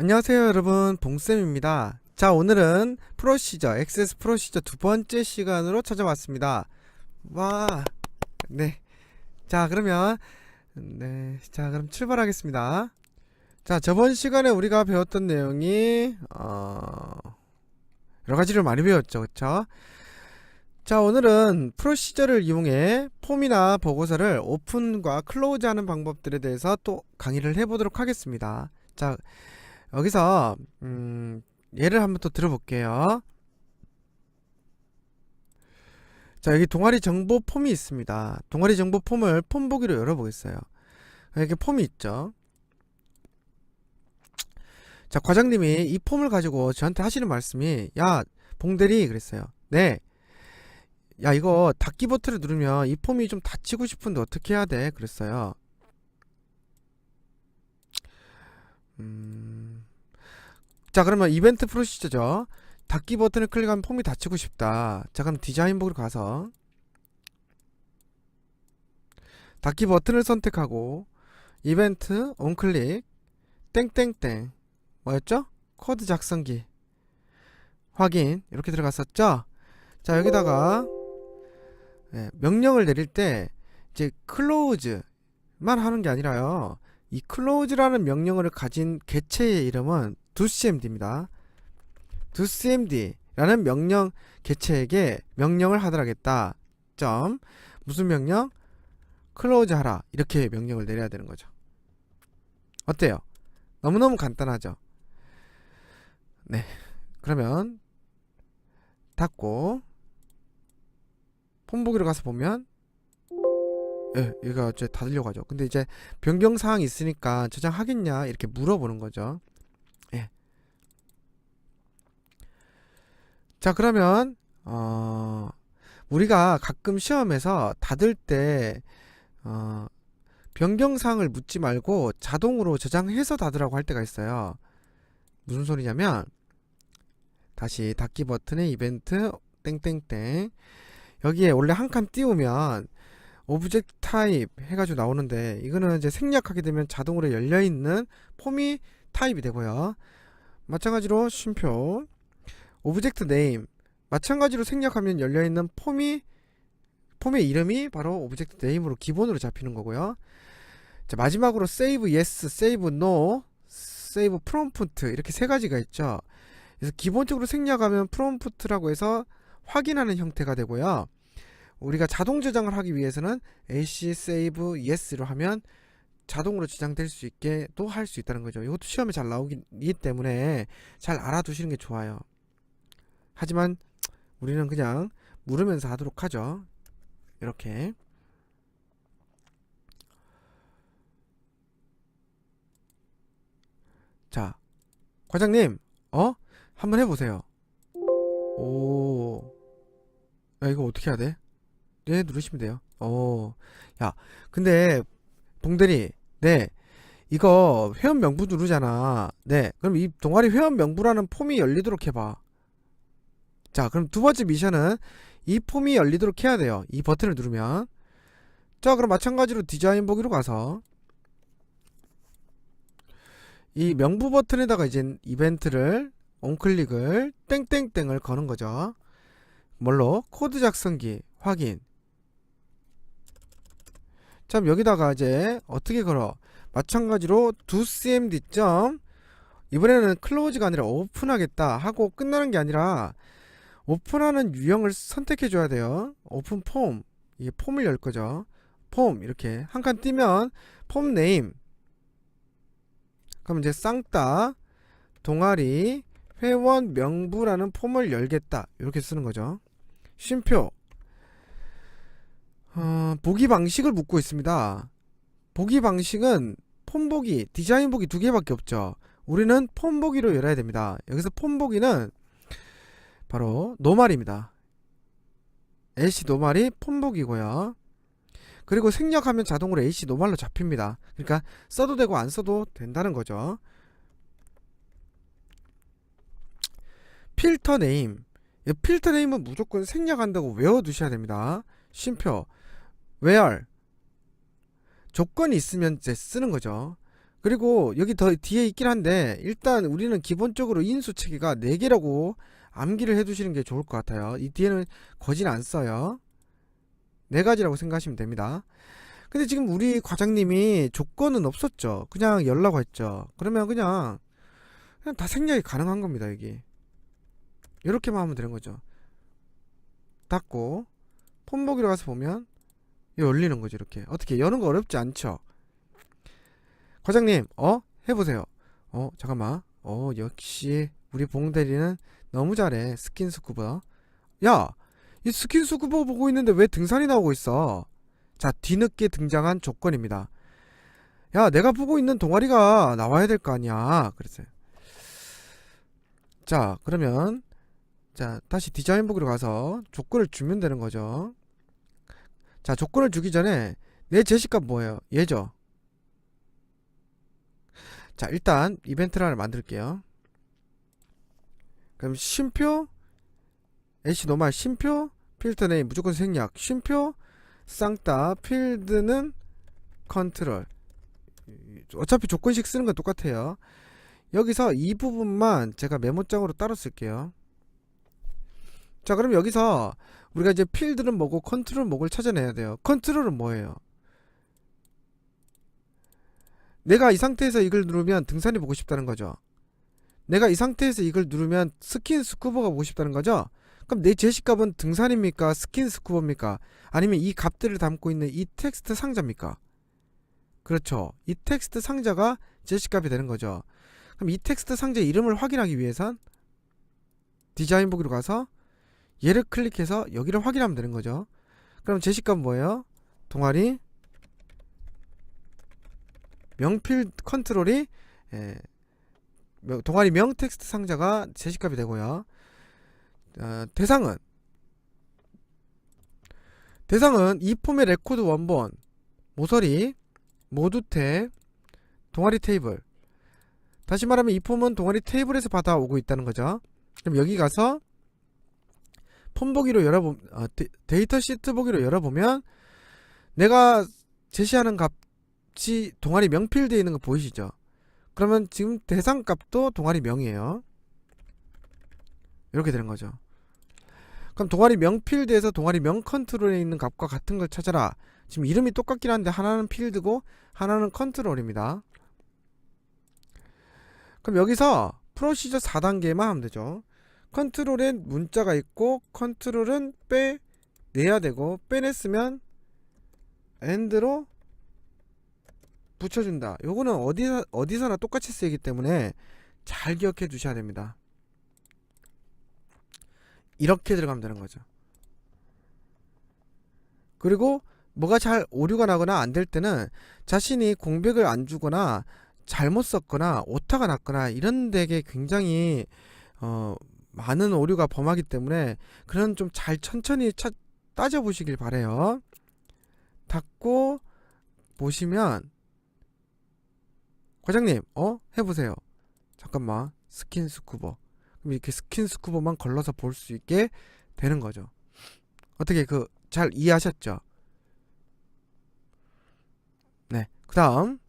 안녕하세요 여러분, 봉쌤입니다. 자, 오늘은 프로시저 액세스 프로시저 두 번째 시간으로 찾아왔습니다. 와, 네. 자, 그러면 그럼 출발하겠습니다. 자, 저번 시간에 우리가 배웠던 내용이 여러 가지를 많이 배웠죠, 그쵸? 자, 오늘은 프로시저를 이용해 폼이나 보고서를 오픈과 클로즈 하는 방법들에 대해서 또 강의를 해보도록 하겠습니다. 자, 여기서 예를 한번 또 들어볼게요. 자, 여기 동아리 정보 폼이 있습니다. 동아리 정보 폼을 폼 보기로 열어보겠어요. 이렇게 폼이 있죠. 자, 과장님이 이 폼을 가지고 저한테 하시는 말씀이, 야 봉대리, 그랬어요. 네, 야 이거 닫기 버튼을 누르면 이 폼이 좀 닫히고 싶은데 어떻게 해야 돼? 그랬어요. 자, 그러면 이벤트 프로시저죠. 닫기 버튼을 클릭하면 폼이 닫히고 싶다. 자, 그럼 디자인 보기로 가서 닫기 버튼을 선택하고 이벤트 온클릭 땡땡땡, 뭐였죠? 코드 작성기 확인, 이렇게 들어갔었죠. 자, 여기다가 명령을 내릴 때 이제 클로즈만 하는 게 아니라요, 이 클로즈라는 명령어를 가진 객체의 이름은 docmd입니다. docmd라는 명령 객체에게 명령을 하더라겠다. 점, 무슨 명령? 클로즈 하라, 이렇게 명령을 내려야 되는 거죠. 어때요? 너무너무 간단하죠. 네, 그러면 닫고 폼 보기로 가서 보면 얘가 이제 닫으려고 하죠. 근데 이제 변경사항이 있으니까 저장하겠냐 이렇게 물어보는 거죠. 예. 자, 그러면 우리가 가끔 시험에서 닫을 때 변경사항을 묻지 말고 자동으로 저장해서 닫으라고 할 때가 있어요. 무슨 소리냐면, 다시 닫기 버튼에 이벤트 땡땡땡, 여기에 원래 한 칸 띄우면 오브젝트 타입 해가지고 나오는데, 이거는 이제 생략하게 되면 자동으로 열려있는 폼이 타입이 되고요. 마찬가지로 쉼표 오브젝트 네임, 마찬가지로 생략하면 열려있는 폼의 이름이 바로 오브젝트 네임으로 기본으로 잡히는 거고요. 자, 마지막으로 save yes, save no, save prompt, 이렇게 세 가지가 있죠. 그래서 기본적으로 생략하면 프롬프트라고 해서 확인하는 형태가 되고요. 우리가 자동 저장을 하기 위해서는 ac save yes로 하면 자동으로 저장될 수 있게 또 할 수 있다는 거죠. 이것도 시험에 잘 나오기 때문에 잘 알아두시는 게 좋아요. 하지만 우리는 그냥 물으면서 하도록 하죠. 이렇게. 자, 과장님, 한번 해보세요. 오, 야, 이거 어떻게 해야 돼? 네, 누르시면 돼요. 야, 근데 봉대리, 네, 이거 회원 명부 누르잖아. 네, 그럼 이 동아리 회원 명부라는 폼이 열리도록 해봐. 자, 그럼 두 번째 미션은 이 폼이 열리도록 해야 돼요. 이 버튼을 누르면. 자, 그럼 마찬가지로 디자인 보기로 가서 이 명부 버튼에다가 이제 이벤트를 온클릭을 땡땡땡을 거는 거죠. 뭘로? 코드 작성기 확인. 자, 여기다가 이제 어떻게 걸어? 마찬가지로 docmd 점, 이번에는 클로즈가 아니라 오픈하겠다 하고 끝나는 게 아니라 오픈하는 유형을 선택해 줘야 돼요. 오픈 폼, 이게 폼을 열 거죠. 폼, 이렇게 한 칸 띄면 폼 네임, 그럼 이제 쌍따 동아리 회원 명부라는 폼을 열겠다, 이렇게 쓰는 거죠. 쉼표 보기 방식을 묻고 있습니다. 보기 방식은 폼 보기, 디자인 보기 두 개밖에 없죠. 우리는 폼 보기로 열어야 됩니다. 여기서 폼 보기는 바로 노말입니다. AC 노말이 폼 보기고요. 그리고 생략하면 자동으로 AC 노말로 잡힙니다. 그러니까 써도 되고 안 써도 된다는 거죠. 필터 네임, 필터 네임은 무조건 생략한다고 외워두셔야 됩니다. 쉼표 where, 조건이 있으면 이제 쓰는 거죠. 그리고 여기 더 뒤에 있긴 한데 일단 우리는 기본적으로 인수 체계가 4개라고 암기를 해두시는 게 좋을 것 같아요. 이 뒤에는 거진 안 써요. 4가지라고 생각하시면 됩니다. 근데 지금 우리 과장님이 조건은 없었죠. 그냥 열라고 했죠. 그러면 그냥 다 생략이 가능한 겁니다. 여기 이렇게만 하면 되는 거죠. 닫고 폰 보기로 가서 보면 열리는 거죠. 이렇게 어떻게 여는 거 어렵지 않죠. 과장님 해보세요. 잠깐만. 역시 우리 봉대리는 너무 잘해. 스킨스쿠버. 야, 이 스킨스쿠버 보고 있는데 왜 등산이 나오고 있어? 자, 뒤늦게 등장한 조건입니다. 야, 내가 보고 있는 동아리가 나와야 될 거 아니야. 그랬어요. 자, 그러면 자, 다시 디자인 보기로 가서 조건을 주면 되는 거죠. 자, 조건을 주기 전에 내 제시값 뭐예요? 얘죠. 자, 일단 이벤트를 하나 만들게요. 그럼 쉼표 h 노말 쉼표 필드 네임 무조건 생략 쉼표 쌍따 필드는 컨트롤. 어차피 조건식 쓰는 건 똑같아요. 여기서 이 부분만 제가 메모장으로 따로 쓸게요. 자, 그럼 여기서 우리가 이제 필드는 뭐고 컨트롤 뭐를 찾아내야 돼요. 컨트롤은 뭐예요? 내가 이 상태에서 이걸 누르면 등산이 보고 싶다는 거죠. 내가 이 상태에서 이걸 누르면 스킨 스쿠버가 보고 싶다는 거죠. 그럼 내 제시값은 등산입니까? 스킨 스쿠버입니까? 아니면 이 값들을 담고 있는 이 텍스트 상자입니까? 그렇죠. 이 텍스트 상자가 제시값이 되는 거죠. 그럼 이 텍스트 상자 이름을 확인하기 위해선 디자인 보기로 가서 얘를 클릭해서 여기를 확인하면 되는 거죠. 그럼 제시값 뭐예요? 동아리 명필 컨트롤이 동아리 명 텍스트 상자가 제시값이 되고요. 대상은 이 폼의 레코드 원본 모서리 모두탭 동아리 테이블. 다시 말하면 이 폼은 동아리 테이블에서 받아오고 있다는 거죠. 그럼 여기 가서 폼 보기로 데이터 시트 보기로 열어보면 내가 제시하는 값이 동아리 명필드에 있는 거 보이시죠? 그러면 지금 대상 값도 동아리 명이에요. 이렇게 되는 거죠. 그럼 동아리 명 필드에서 동아리 명 컨트롤에 있는 값과 같은 걸 찾아라. 지금 이름이 똑같긴 한데 하나는 필드고 하나는 컨트롤입니다. 그럼 여기서 프로시저 4단계만 하면 되죠. 컨트롤엔 문자가 있고 컨트롤은 빼내야 되고 빼냈으면 AND로 붙여준다. 요거는 어디서나 똑같이 쓰이기 때문에 잘 기억해 두셔야 됩니다. 이렇게 들어가면 되는 거죠. 그리고 뭐가 잘 오류가 나거나 안 될 때는 자신이 공백을 안 주거나 잘못 썼거나 오타가 났거나 이런 데게 굉장히 많은 오류가 범하기 때문에 그런 좀 잘 천천히 따져보시길 바래요. 닫고 보시면 과장님 해보세요. 잠깐만 스킨 스쿠버. 그럼 이렇게 스킨 스쿠버만 걸러서 볼 수 있게 되는 거죠. 어떻게 잘 이해하셨죠? 네. 그 다음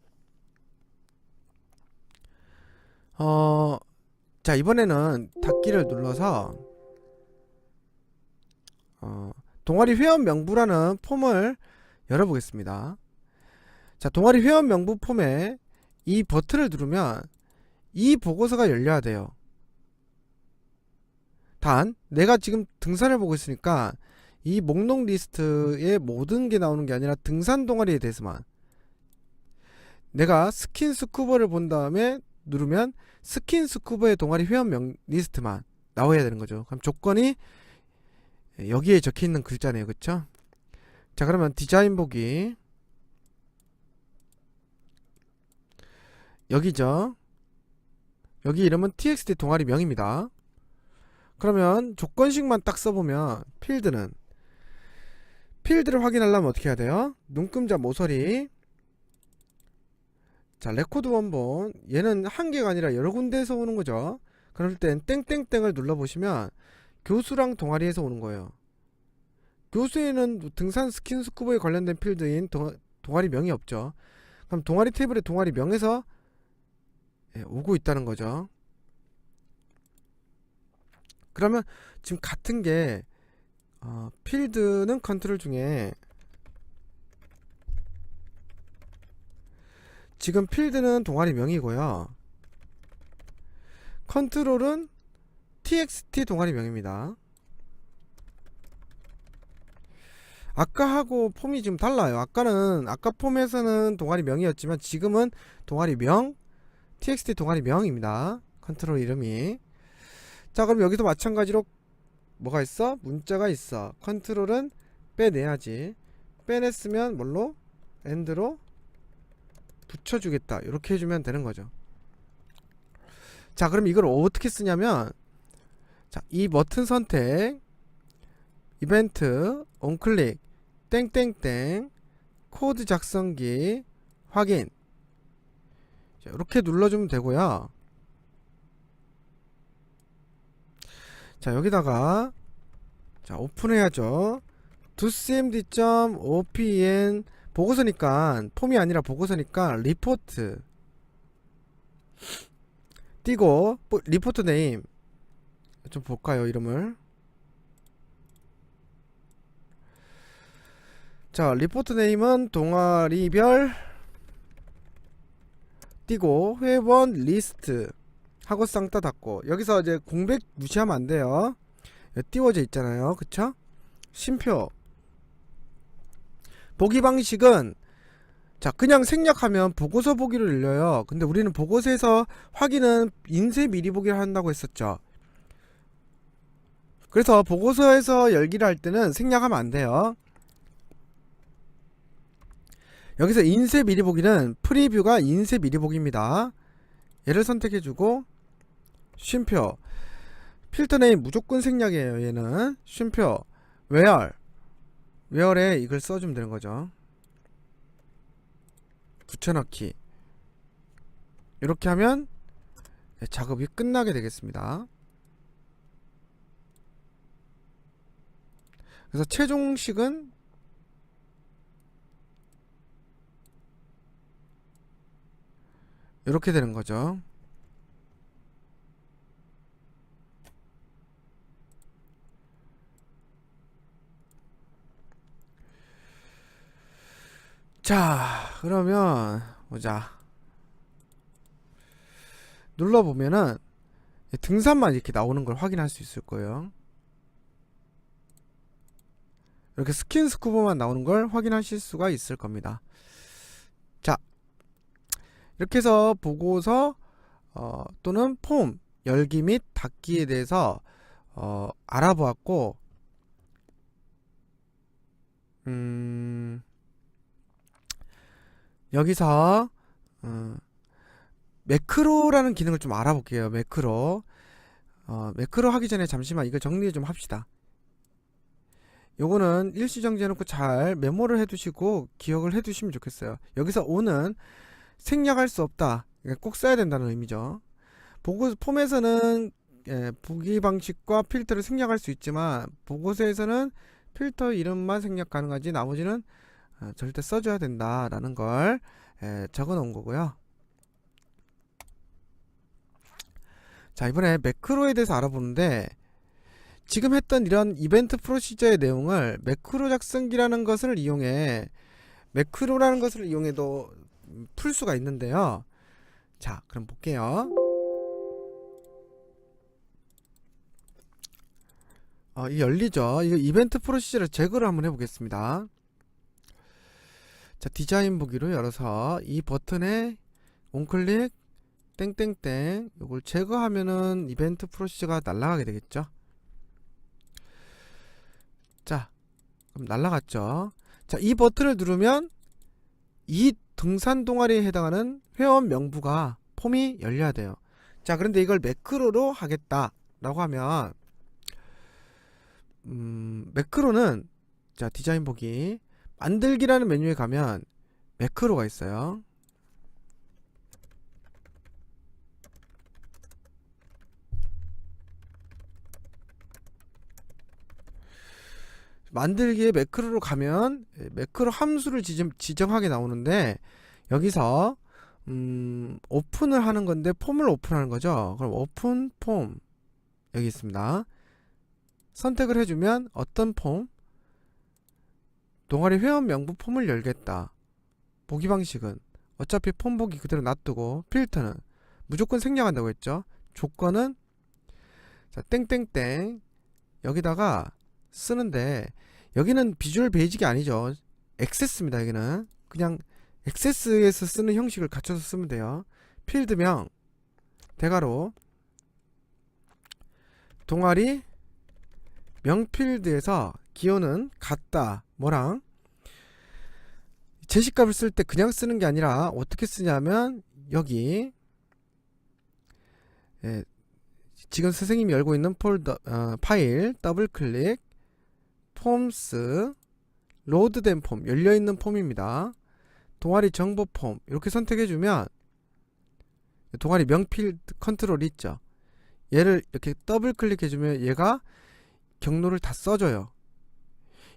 자, 이번에는 닫기를 눌러서 동아리 회원 명부라는 폼을 열어보겠습니다. 자, 동아리 회원 명부 폼에 이 버튼을 누르면 이 보고서가 열려야 돼요. 단 내가 지금 등산을 보고 있으니까 이 목록 리스트에 모든 게 나오는 게 아니라 등산 동아리에 대해서만, 내가 스킨 스쿠버를 본 다음에 누르면 스킨 스쿠버의 동아리 회원명 리스트만 나와야 되는 거죠. 그럼 조건이 여기에 적혀 있는 글자네요. 그쵸? 자, 그러면 디자인 보기 여기죠. 여기 이름은 txt 동아리 명입니다. 그러면 조건식만 딱 써보면 필드를 확인하려면 어떻게 해야 돼요? 눈금자 모서리. 자, 레코드 원본 얘는 한 개가 아니라 여러 군데에서 오는 거죠. 그럴 땐 땡땡땡을 눌러보시면 교수랑 동아리에서 오는 거예요. 교수에는 등산 스킨스쿠버에 관련된 필드인 동아리 명이 없죠. 그럼 동아리 테이블의 동아리 명에서 오고 있다는 거죠. 그러면 지금 같은 게 필드는 컨트롤 중에 지금 필드는 동아리명이고요. 컨트롤은 txt 동아리명입니다. 아까하고 폼이 좀 달라요. 아까 폼에서는 동아리명이었지만 지금은 동아리명 txt 동아리명입니다. 컨트롤 이름이. 자, 그럼 여기도 마찬가지로 뭐가 있어? 문자가 있어. 컨트롤은 빼내야지. 빼냈으면 뭘로? end로 붙여주겠다. 이렇게 해주면 되는 거죠. 자, 그럼 이걸 어떻게 쓰냐면, 자, 이 버튼 선택, 이벤트, onClick, 땡땡땡, 코드 작성기, 확인. 자, 이렇게 눌러주면 되고요. 자, 여기다가 자, 오픈해야죠. docmd.open 보고서니까 폼이 아니라 보고서니까 리포트 띄고 리포트 네임 좀 볼까요, 이름을. 자, 리포트 네임은 동아리별 띄고 회원 리스트 하고 쌍따 닫고, 여기서 이제 공백 무시하면 안 돼요. 띄워져 있잖아요. 그쵸? 쉼표 보기 방식은 자, 그냥 생략하면 보고서 보기로 열려요. 근데 우리는 보고서에서 확인은 인쇄 미리 보기를 한다고 했었죠. 그래서 보고서에서 열기를 할 때는 생략하면 안 돼요. 여기서 인쇄 미리 보기는 프리뷰가 인쇄 미리 보기입니다. 얘를 선택해주고 쉼표 필터 네임 무조건 생략이에요. 얘는 쉼표 where에 이걸 써주면 되는 거죠. 붙여넣기. 이렇게 하면 작업이 끝나게 되겠습니다. 그래서 최종식은 이렇게 되는 거죠. 자, 그러면 보자. 눌러보면은 등산만 이렇게 나오는 걸 확인할 수 있을 거예요. 이렇게 스킨 스쿠버만 나오는 걸 확인하실 수가 있을 겁니다. 자, 이렇게 해서 보고서 또는 폼 열기 및 닫기에 대해서 알아보았고, 여기서 매크로라는 기능을 좀 알아볼게요. 매크로 하기 전에 잠시만 이거 정리 좀 합시다. 요거는 일시정지 해놓고 잘 메모를 해두시고 기억을 해두시면 좋겠어요. 여기서 O는 생략할 수 없다. 꼭 써야 된다는 의미죠. 폼에서는 보기 방식과 필터를 생략할 수 있지만 보고서에서는 필터 이름만 생략 가능하지 나머지는 절대 써줘야 된다라는 걸 적어 놓은 거고요. 자, 이번에 매크로에 대해서 알아보는데, 지금 했던 이런 이벤트 프로시저의 내용을 매크로 작성기라는 것을 이용해 매크로라는 것을 이용해도 풀 수가 있는데요. 자, 그럼 볼게요. 이 열리죠. 이거 이벤트 프로시저를 제거를 한번 해보겠습니다. 자, 디자인 보기로 열어서 이 버튼에 onClick 땡땡땡 이걸 제거하면은 이벤트 프로시저가 날아가게 되겠죠. 자, 그럼 날아갔죠. 자, 이 버튼을 누르면 이 등산 동아리에 해당하는 회원 명부가 폼이 열려야 돼요. 자, 그런데 이걸 매크로로 하겠다 라고 하면 매크로는 자, 디자인 보기 만들기라는 메뉴에 가면 매크로가 있어요. 만들기에 매크로로 가면 매크로 함수를 지정하게 나오는데, 여기서 오픈을 하는 건데 폼을 오픈하는 거죠. 그럼 오픈 폼 여기 있습니다. 선택을 해주면 어떤 폼? 동아리 회원 명부 폼을 열겠다. 보기 방식은 어차피 폼 보기 그대로 놔두고, 필터는 무조건 생략한다고 했죠. 조건은 자, 땡땡땡 여기다가 쓰는데, 여기는 비주얼 베이직이 아니죠. 액세스입니다. 여기는 그냥 액세스에서 쓰는 형식을 갖춰서 쓰면 돼요. 필드명 대괄호 동아리 명필드에서 기호는 같다. 뭐랑 제시값을 쓸 때 그냥 쓰는 게 아니라 어떻게 쓰냐면, 여기 지금 선생님이 열고 있는 폴더 파일 더블 클릭 폼스 로드된 폼, 열려있는 폼입니다. 동아리 정보 폼 이렇게 선택해주면 동아리 명필드 컨트롤이 있죠. 얘를 이렇게 더블 클릭해주면 얘가 경로를 다 써줘요.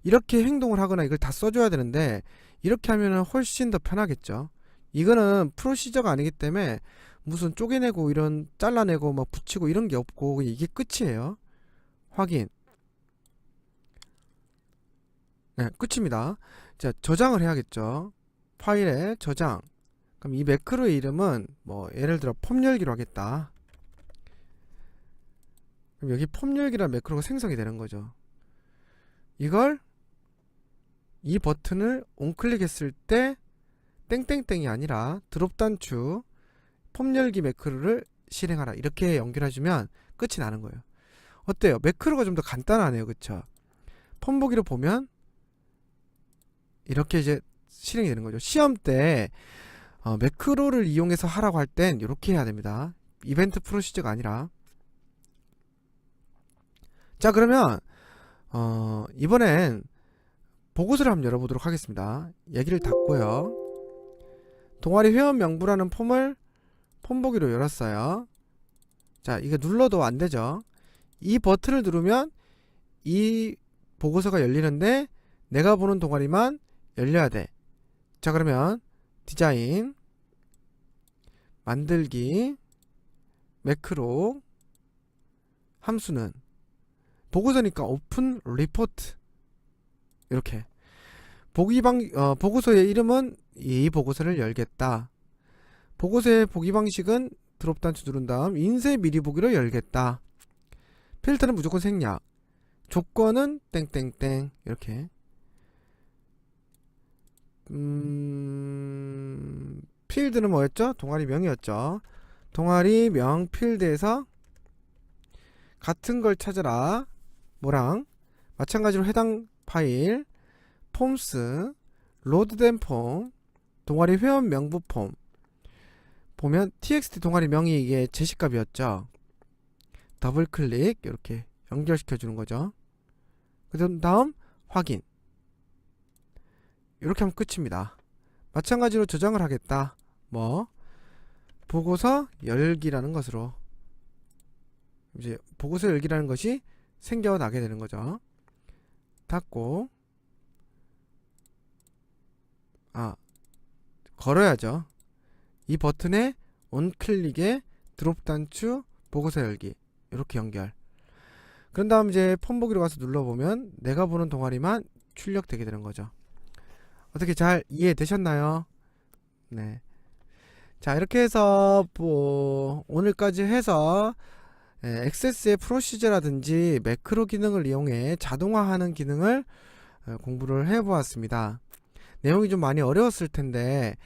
이렇게 행동을 하거나 이걸 다 써줘야 되는데, 이렇게 하면 훨씬 더 편하겠죠. 이거는 프로시저가 아니기 때문에 무슨 쪼개내고 이런 잘라내고 막 붙이고 이런 게 없고 이게 끝이에요. 확인. 네, 끝입니다. 자, 저장을 해야겠죠. 파일에 저장. 그럼 이 매크로의 이름은 뭐 예를 들어 폼 열기로 하겠다. 그럼 여기 폼 열기라는 매크로가 생성이 되는 거죠. 이걸 이 버튼을 온클릭했을 때 땡땡땡이 아니라 드롭 단추 폼 열기 매크로를 실행하라, 이렇게 연결해주면 끝이 나는 거예요. 어때요? 매크로가 좀 더 간단하네요. 그쵸? 폼 보기로 보면 이렇게 이제 실행이 되는 거죠. 시험 때 매크로를 이용해서 하라고 할 땐 이렇게 해야 됩니다. 이벤트 프로시저가 아니라. 자, 그러면 이번엔 보고서를 한번 열어보도록 하겠습니다. 얘기를 닫고요. 동아리 회원 명부라는 폼을 폼 보기로 열었어요. 자, 이게 눌러도 안 되죠. 이 버튼을 누르면 이 보고서가 열리는데 내가 보는 동아리만 열려야 돼. 자, 그러면 디자인 만들기 매크로 함수는 보고서니까 오픈 리포트, 이렇게 보고서의 이름은 이 보고서를 열겠다. 보고서의 보기 방식은 드롭 단추 누른 다음 인쇄 미리 보기로 열겠다. 필터는 무조건 생략. 조건은 땡땡땡 이렇게. 필드는 뭐였죠? 동아리 명이었죠. 동아리 명 필드에서 같은 걸 찾아라. 뭐랑 마찬가지로 해당 파일 폼스 로드된 폼 동아리 회원 명부 폼 보면 txt 동아리 명이 이게 제시값이었죠. 더블 클릭 이렇게 연결시켜 주는 거죠. 그 다음 확인. 이렇게 하면 끝입니다. 마찬가지로 저장을 하겠다. 뭐 보고서 열기라는 것으로 이제 보고서 열기라는 것이 생겨나게 되는 거죠. 닫고 걸어야죠. 이 버튼에 온클릭에 드롭 단추 보고서 열기 이렇게 연결. 그런 다음 이제 폼 보기로 가서 눌러보면 내가 보는 동아리만 출력되게 되는 거죠. 어떻게 잘 이해되셨나요? 네. 자, 이렇게 해서 뭐 오늘까지 해서 액세스의 프로시저라든지 매크로 기능을 이용해 자동화하는 기능을 공부를 해보았습니다. 내용이 좀 많이 어려웠을 텐데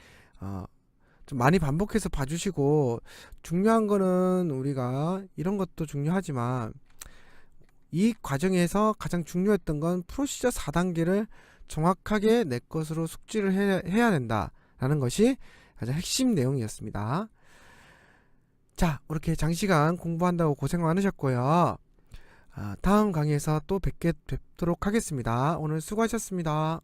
좀 많이 반복해서 봐주시고, 중요한 거는 우리가 이런 것도 중요하지만 이 과정에서 가장 중요했던 건 프로시저 4단계를 정확하게 내 것으로 숙지를 해야 된다라는 것이 가장 핵심 내용이었습니다. 자, 이렇게 장시간 공부한다고 고생 많으셨고요. 다음 강의에서 또 뵙도록 하겠습니다. 오늘 수고하셨습니다.